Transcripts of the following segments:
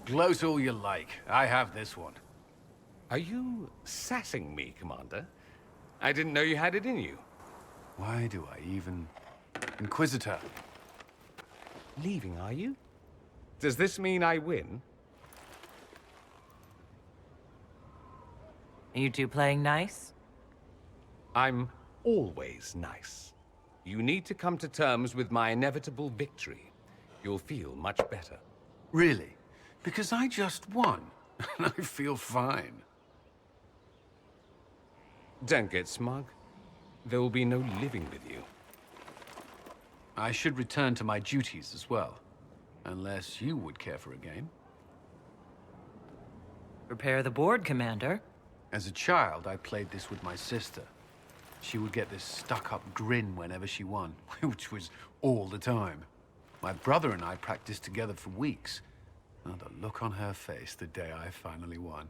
Gloat all you like. I have this one. Are you sassing me, Commander? I didn't know you had it in you. Why do I even... Inquisitor. Leaving, are you? Does this mean I win? Are you two playing nice? I'm always nice. You need to come to terms with my inevitable victory. You'll feel much better. Really? Because I just won. And I feel fine. Don't get smug. There will be no living with you. I should return to my duties as well. Unless you would care for a game. Prepare the board, Commander. As a child, I played this with my sister. She would get this stuck-up grin whenever she won, which was all the time. My brother and I practiced together for weeks. Oh, the look on her face the day I finally won.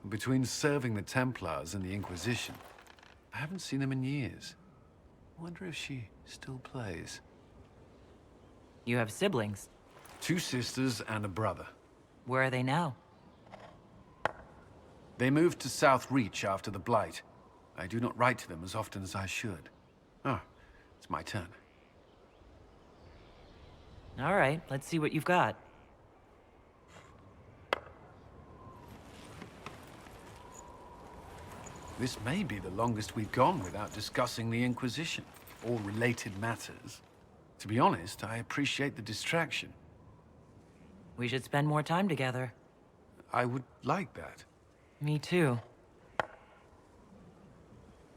Between serving the Templars and the Inquisition, I haven't seen them in years. I wonder if she still plays. You have siblings. 2 sisters and a brother. Where are they now? They moved to South Reach after the Blight. I do not write to them as often as I should. Ah, it's my turn. All right, let's see what you've got. This may be the longest we've gone without discussing the Inquisition, or related matters. To be honest, I appreciate the distraction. We should spend more time together. I would like that. Me too.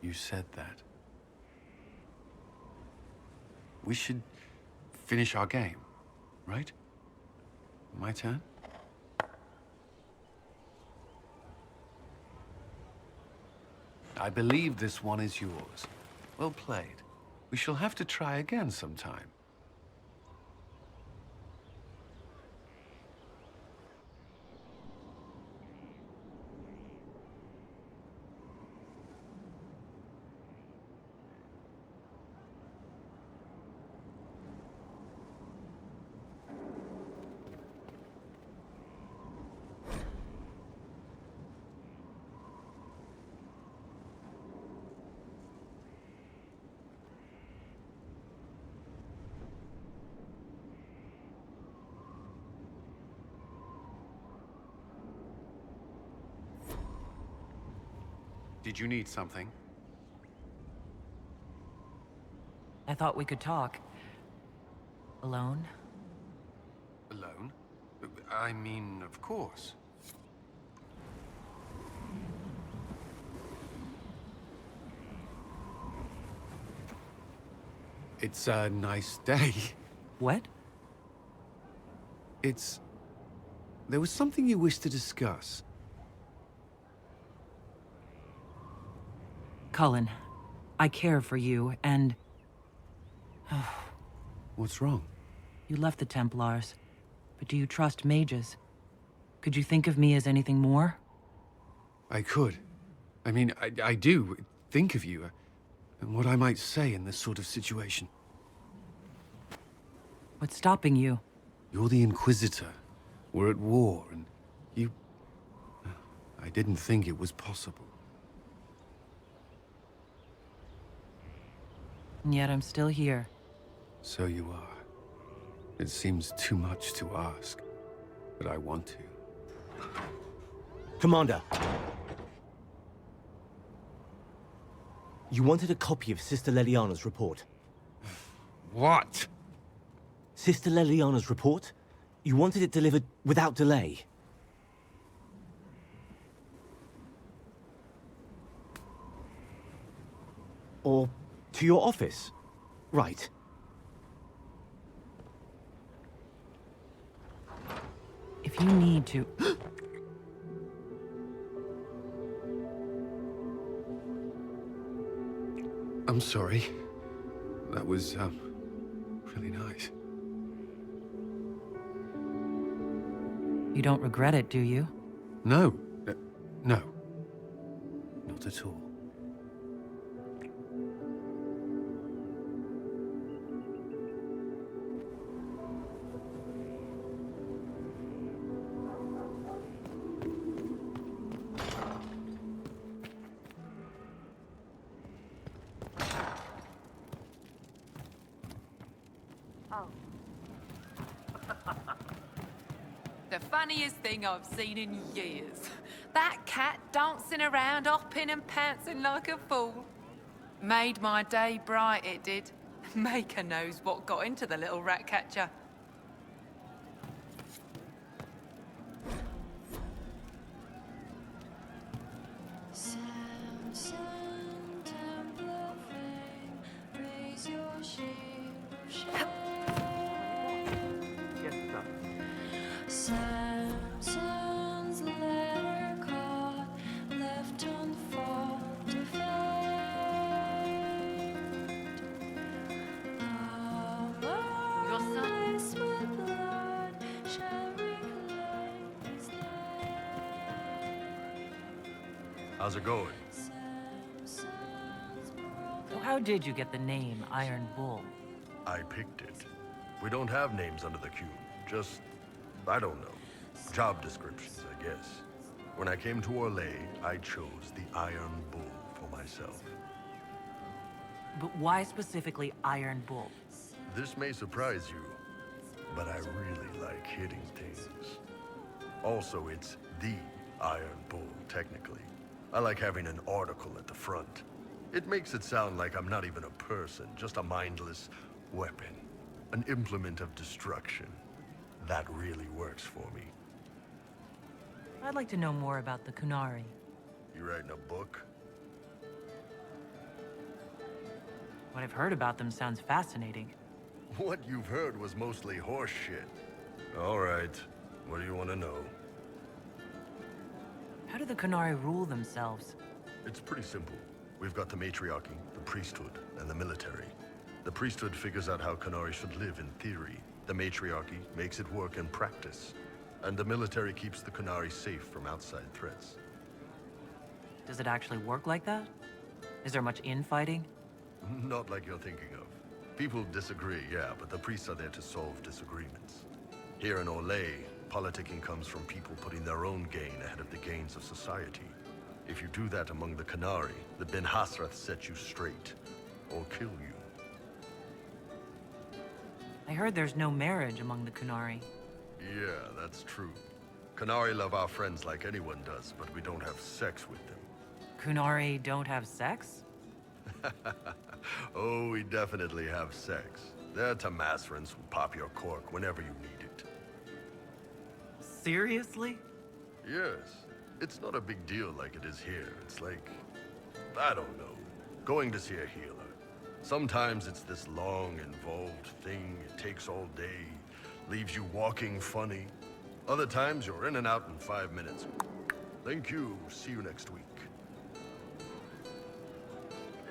You said that. We should finish our game, right? My turn? I believe this one is yours. Well played. We shall have to try again sometime. Did you need something? I thought we could talk. Alone? Alone? I mean, of course. It's a nice day. What? There was something you wished to discuss. Cullen, I care for you, and... What's wrong? You left the Templars, but do you trust mages? Could you think of me as anything more? I could. I mean, I do think of you, and what I might say in this sort of situation. What's stopping you? You're the Inquisitor. We're at war, and you... I didn't think it was possible. And yet I'm still here. So you are. It seems too much to ask, but I want to. Commander! You wanted a copy of Sister Leliana's report. What? Sister Leliana's report? You wanted it delivered without delay. Or to your office? Right. If you need to... I'm sorry. That was, really nice. You don't regret it, do you? No. No. Not at all. The funniest thing I've seen in years. That cat dancing around, hopping and pouncing like a fool. Made my day bright, it did. Maker knows what got into the little rat catcher. Samson's letter caught, left on fall to fade. Your son? Eyes with blood shall reclaim its name. How's it going? Samson's So how did you get the name Iron Bull? I picked it. We don't have names under the cube. Just, I don't know. Job descriptions, I guess. When I came to Orlais, I chose the Iron Bull for myself. But why specifically Iron Bull? This may surprise you, but I really like hitting things. Also, it's the Iron Bull, technically. I like having an article at the front. It makes it sound like I'm not even a person, just a mindless weapon. An implement of destruction. That really works for me. I'd like to know more about the Kunari. You writing a book? What I've heard about them sounds fascinating. What you've heard was mostly horse shit. All right. What do you want to know? How do the Kunari rule themselves? It's pretty simple. We've got the matriarchy, the priesthood, and the military. The priesthood figures out how Kunari should live in theory. The matriarchy makes it work in practice. And the military keeps the Kunari safe from outside threats. Does it actually work like that? Is there much infighting? Not like you're thinking of. People disagree, yeah, but the priests are there to solve disagreements. Here in Orlais, politicking comes from people putting their own gain ahead of the gains of society. If you do that among the Kunari, the Ben Hasrath set you straight, or kill you. I heard there's no marriage among the Kunari. Yeah, that's true. Kunari love our friends like anyone does, but we don't have sex with them. Kunari don't have sex? Oh, we definitely have sex. They're Tamasrans who pop your cork whenever you need it. Seriously? Yes. It's not a big deal like it is here. It's like, I don't know, going to see a healer. Sometimes it's this long, involved thing. It takes all day, leaves you walking funny. Other times you're in and out in 5 minutes. Thank you. See you next week.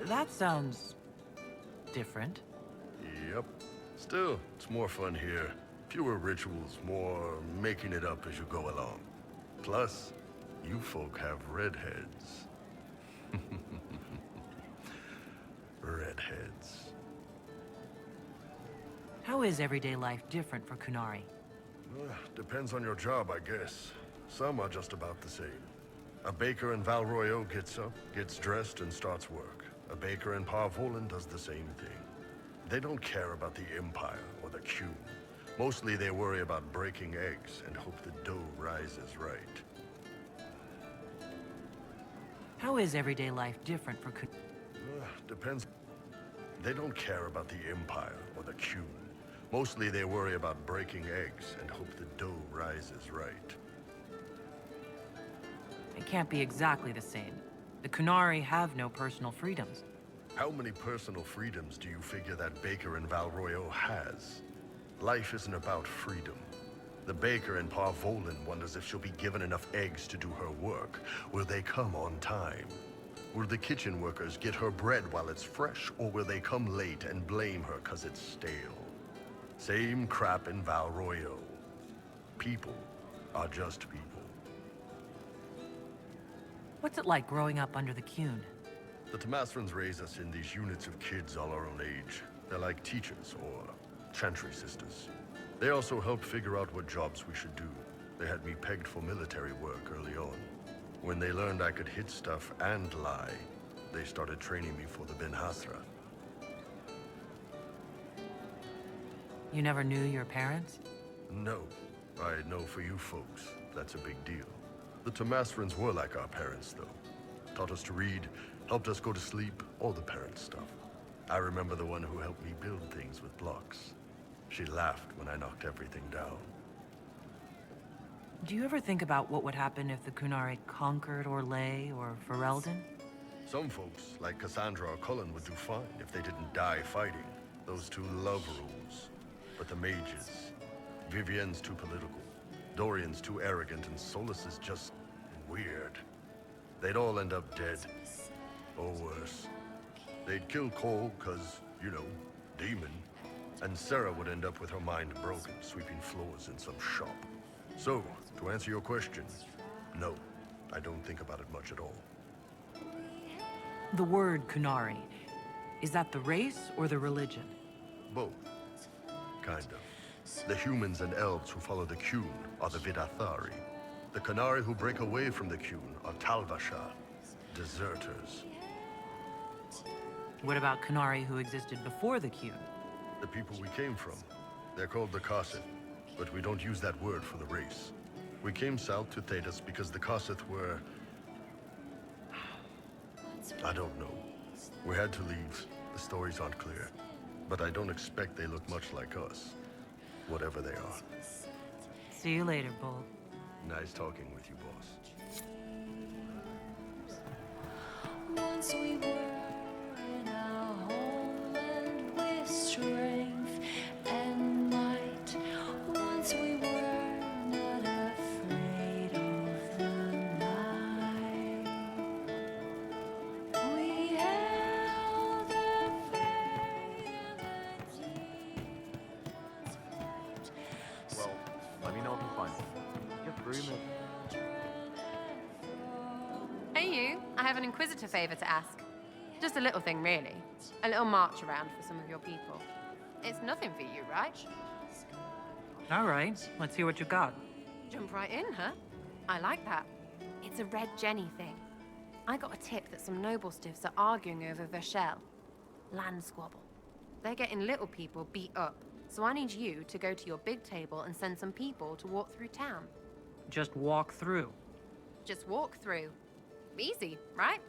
That sounds different. Yep. Still, it's more fun here. Fewer rituals, more making it up as you go along. Plus, you folk have redheads. Redheads. How is everyday life different for Kunari? Depends on your job, I guess. Some are just about the same. A baker in Val Royeaux gets up, gets dressed, and starts work. A baker in Parvolan does the same thing. They don't care about the Empire or the Q. Mostly they worry about breaking eggs and hope the dough rises right. How is everyday life different for Kunari? Depends. They don't care about the Empire or the Q. Mostly they worry about breaking eggs and hope the dough rises right. It can't be exactly the same. The Kunari have no personal freedoms. How many personal freedoms do you figure that baker in Val Royeaux has? Life isn't about freedom. The baker in Parvolan wonders if she'll be given enough eggs to do her work. Will they come on time? Will the kitchen workers get her bread while it's fresh, or will they come late and blame her 'cause it's stale? Same crap in Val Royeaux. People are just people. What's it like growing up under the Qun? The Tamasrans raise us in these units of kids all our own age. They're like teachers or chantry sisters. They also help figure out what jobs we should do. They had me pegged for military work early on. When they learned I could hit stuff and lie, they started training me for the Ben Hasrath. You never knew your parents? No. I know for you folks, that's a big deal. The Tomasrans were like our parents, though. Taught us to read, helped us go to sleep, all the parent stuff. I remember the one who helped me build things with blocks. She laughed when I knocked everything down. Do you ever think about what would happen if the Kunari conquered Orlais or Ferelden? Some folks, like Cassandra or Cullen, would do fine if they didn't die fighting. Those two love rules. But the mages... Vivienne's too political. Dorian's too arrogant, and Solus is just... weird. They'd all end up dead. Or worse. They'd kill Cole, cause, you know, demon. And Sarah would end up with her mind broken, sweeping floors in some shop. So, to answer your question, no. I don't think about it much at all. The word Kunari, is that the race or the religion? Both. Kind of. The humans and elves who follow the Qun are the Vidathari. The Kunari who break away from the Qun are Talvasha, deserters. What about Kunari who existed before the Qun? The people we came from. They're called the Kossith, but we don't use that word for the race. We came south to Thedas because the Kossith were... I don't know. We had to leave. The stories aren't clear. But I don't expect they look much like us. Whatever they are. See you later, Bull. Nice talking with you, boss. Once we were in our homeland with strength and might. Once we were not afraid of the night. We held the fate of the demon's flight. Well, let me know if you find it. Get through me. Hey you, I have an Inquisitor favor to ask. Just a little thing, really. A little march around for some of your people. It's nothing for you, right? All right, let's see what you got. Jump right in, huh? I like that. It's a Red Jenny thing. I got a tip that some noble stiffs are arguing over Vershel. Land squabble. They're getting little people beat up, so I need you to go to your big table and send some people to walk through town. Just walk through. Just walk through. Easy, right?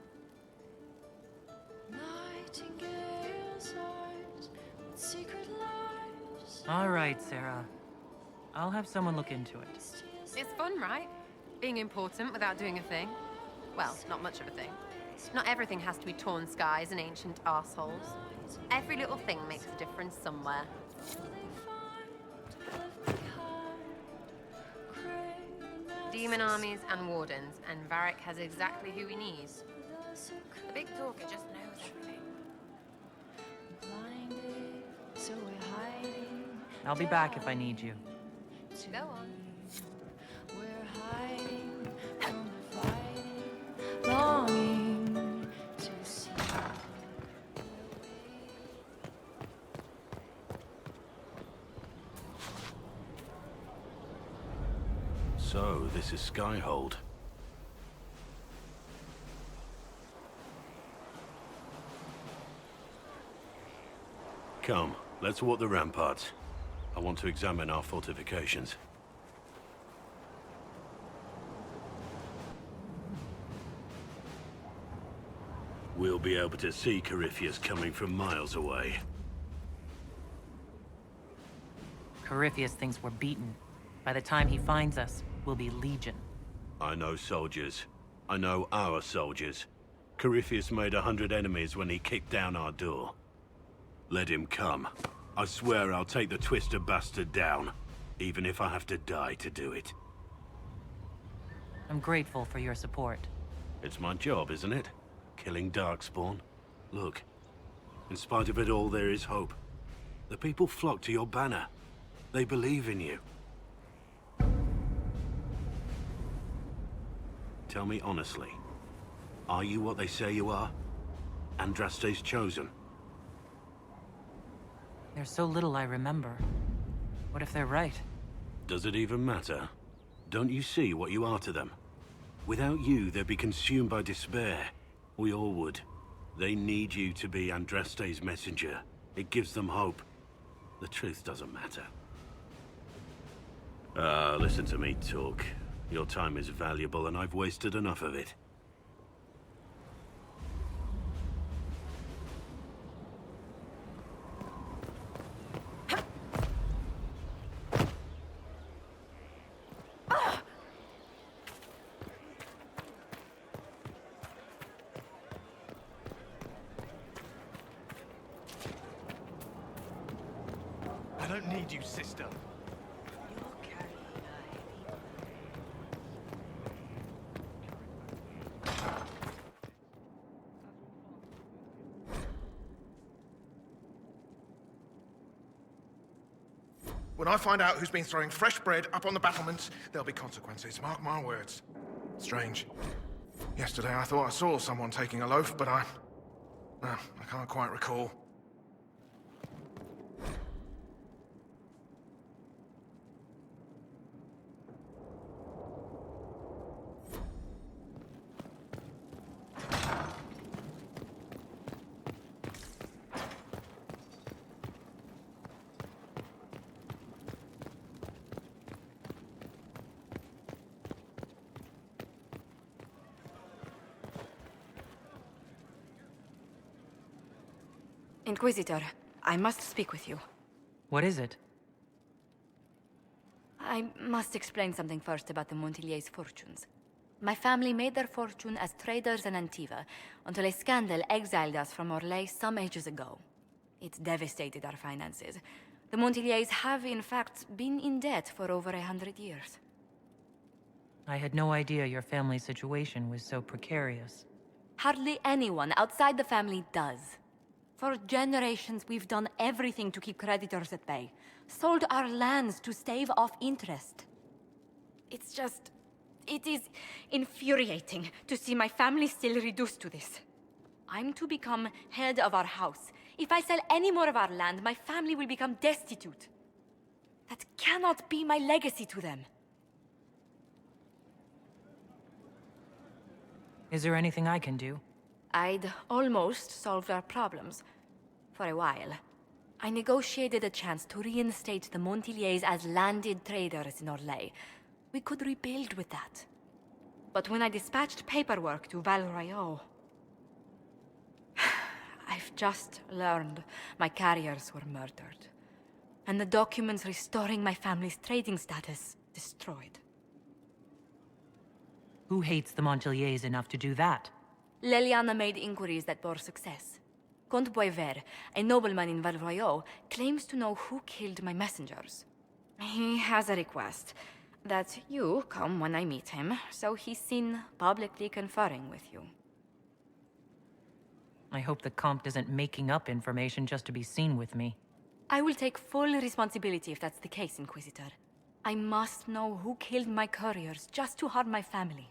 Nightingale's eyes with secret lives. All right, Sarah. I'll have someone look into it. It's fun, right? Being important without doing a thing. Well, not much of a thing. Not everything has to be torn skies and ancient arseholes. Every little thing makes a difference somewhere. Demon armies and wardens, and Varric has exactly who he needs. The big talker just knows everything. Blinded, so we're hiding. I'll be back if I need you. Go on. We're hiding from the fighting, longing to see. So, this is Skyhold. Come, let's walk the ramparts. I want to examine our fortifications. We'll be able to see Corypheus coming from miles away. Corypheus thinks we're beaten. By the time he finds us, we'll be legion. I know soldiers. I know our soldiers. Corypheus made 100 enemies when he kicked down our door. Let him come. I swear I'll take the Twister bastard down, even if I have to die to do it. I'm grateful for your support. It's my job, isn't it? Killing Darkspawn. Look, in spite of it all, there is hope. The people flock to your banner. They believe in you. Tell me honestly, are you what they say you are? Andraste's chosen? There's so little I remember. What if they're right? Does it even matter? Don't you see what you are to them? Without you, they'd be consumed by despair. We all would. They need you to be Andraste's messenger. It gives them hope. The truth doesn't matter. Listen to me talk. Your time is valuable and I've wasted enough of it. I don't need you, sister. When I find out who's been throwing fresh bread up on the battlements, there'll be consequences, mark my words. Strange. Yesterday I thought I saw someone taking a loaf, but I can't quite recall. Inquisitor, I must speak with you. What is it? I must explain something first about the Montiliers' fortunes. My family made their fortune as traders in Antiva until a scandal exiled us from Orlais some ages ago. It devastated our finances. The Montiliers have, in fact, been in debt for over 100 years. I had no idea your family's situation was so precarious. Hardly anyone outside the family does. For generations, we've done everything to keep creditors at bay. Sold our lands to stave off interest. It is infuriating to see my family still reduced to this. I'm to become head of our house. If I sell any more of our land, my family will become destitute. That cannot be my legacy to them. Is there anything I can do? I'd almost solved our problems. For a while. I negotiated a chance to reinstate the Montiliers as landed traders in Orlais. We could rebuild with that. But when I dispatched paperwork to Val Royeaux... I've just learned my carriers were murdered. And the documents restoring my family's trading status destroyed. Who hates the Montiliers enough to do that? Leliana made inquiries that bore success. Comte Boisvert, a nobleman in Val Royeaux, claims to know who killed my messengers. He has a request that you come when I meet him, so he's seen publicly conferring with you. I hope the Comte isn't making up information just to be seen with me. I will take full responsibility if that's the case, Inquisitor. I must know who killed my couriers just to harm my family.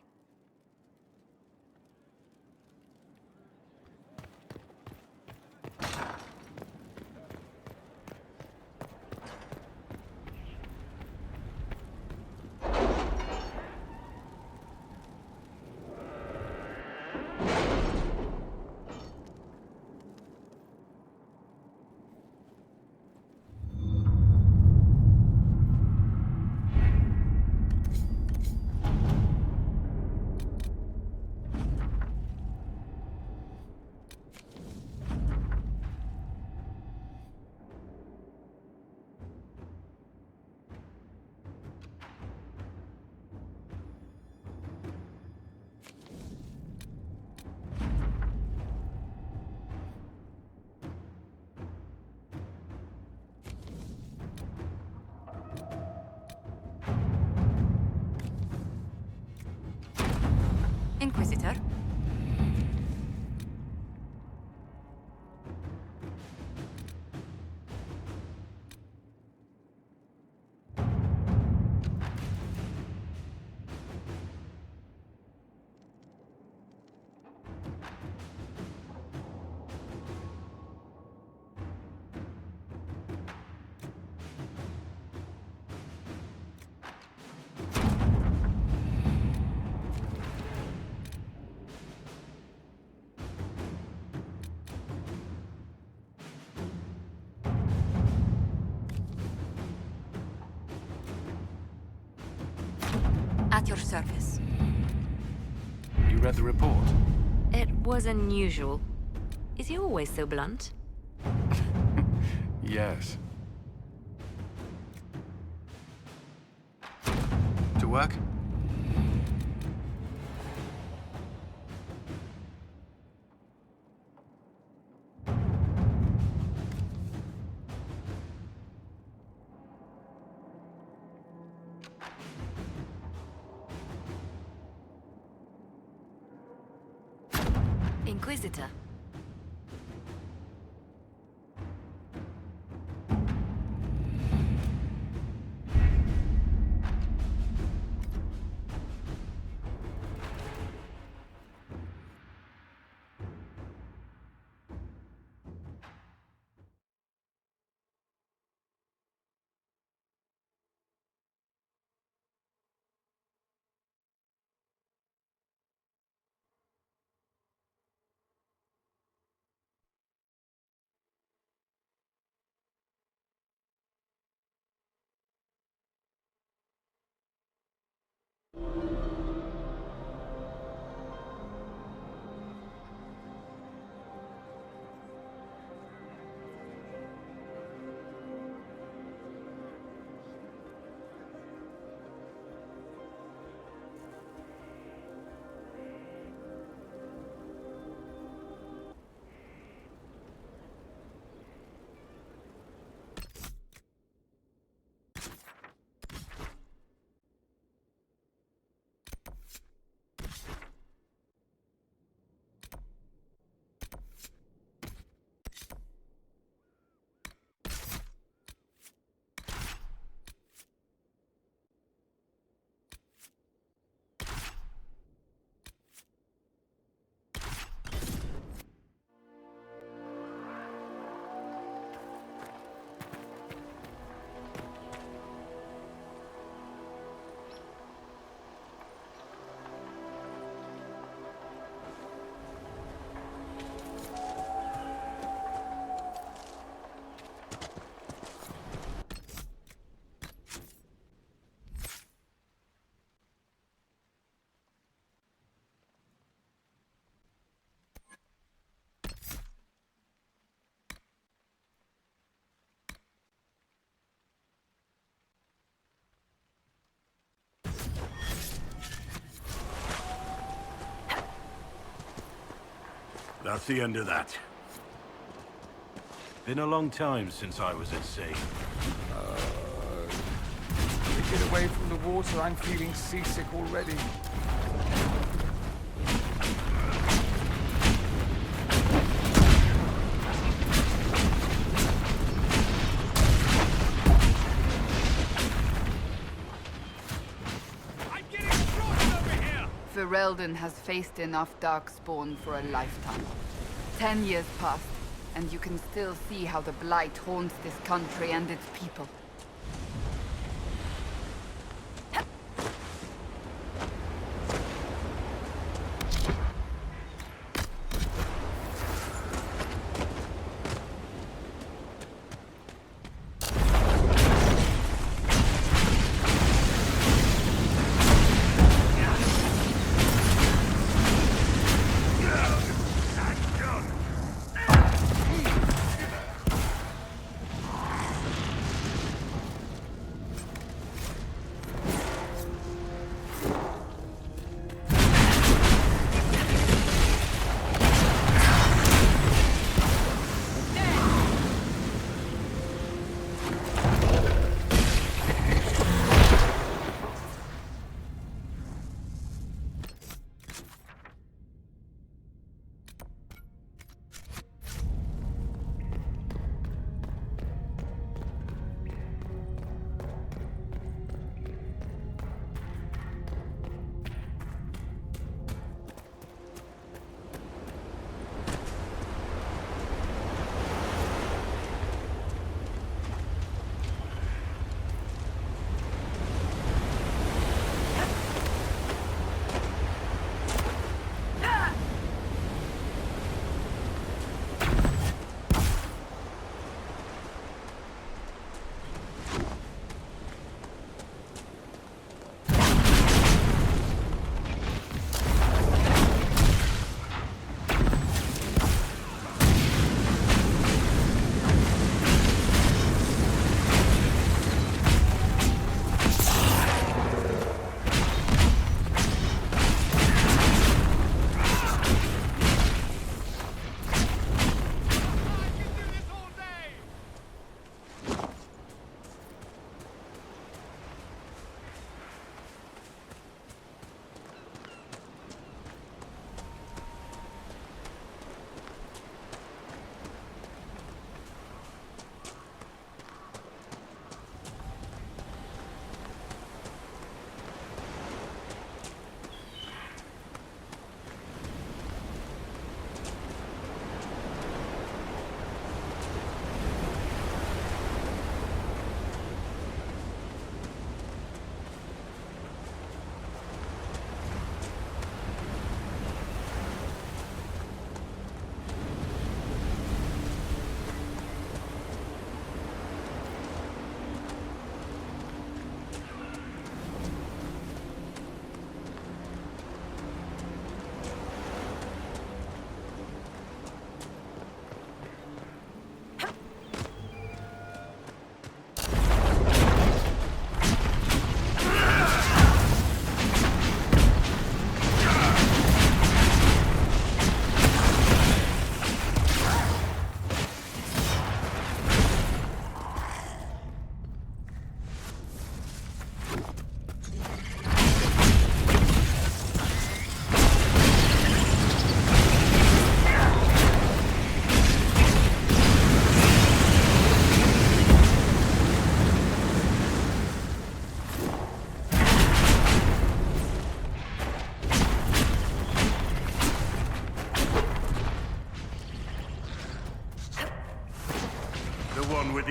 At your service. You read the report? It was unusual. Is he always so blunt? Yes. To work? Inquisitor. That's the end of that. Been a long time since I was at sea. To get away from the water, I'm feeling seasick already. Ferelden has faced enough darkspawn for a lifetime. 10 years passed, and you can still see how the Blight haunts this country and its people.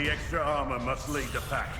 the extra armor must lead the pack.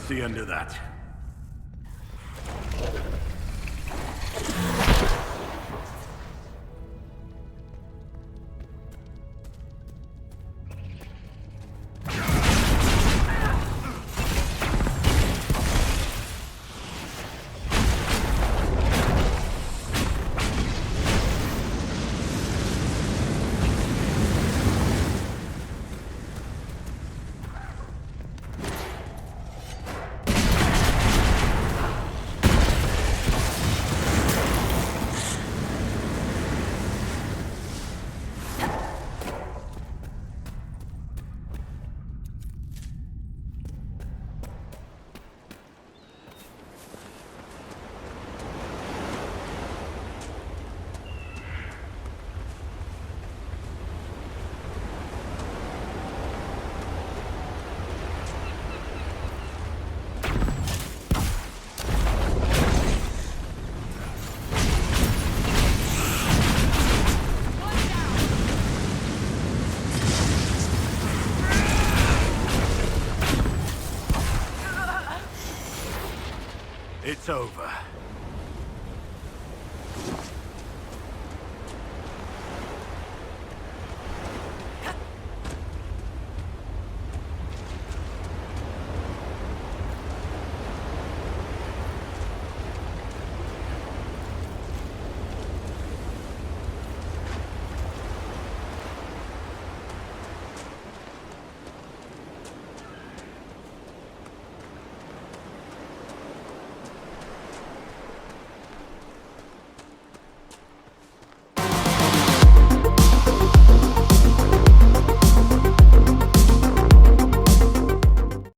That's the end of that. It's over.